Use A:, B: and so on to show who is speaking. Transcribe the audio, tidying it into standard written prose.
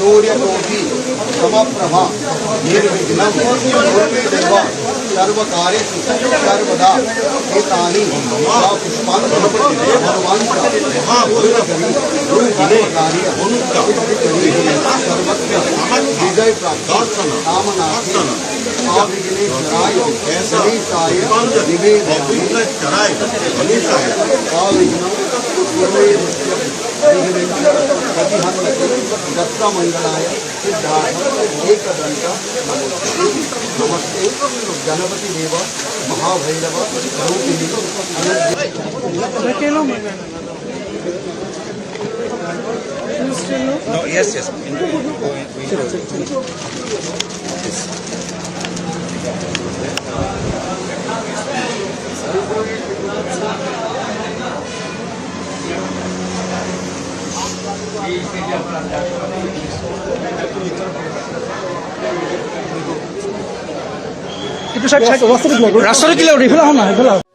A: सूर्यकोटि समप्रभा निर्विघ्नं कुरुदेव सर्वकार्येषु सर्वदा एतानि पुष्पाणि भगवान् सर्वत्र विजय प्राप्त कामनार्थी अविघ्नेश्वराय गणेशाय निवेदयामि दत्तमंगलाय सिद्धार्थ एकदंत नमस्ते गणपति देव Mahabhairav
B: No, yes.
C: itu saya rasa itu, rasa itu kita udah bilang mana, bilang.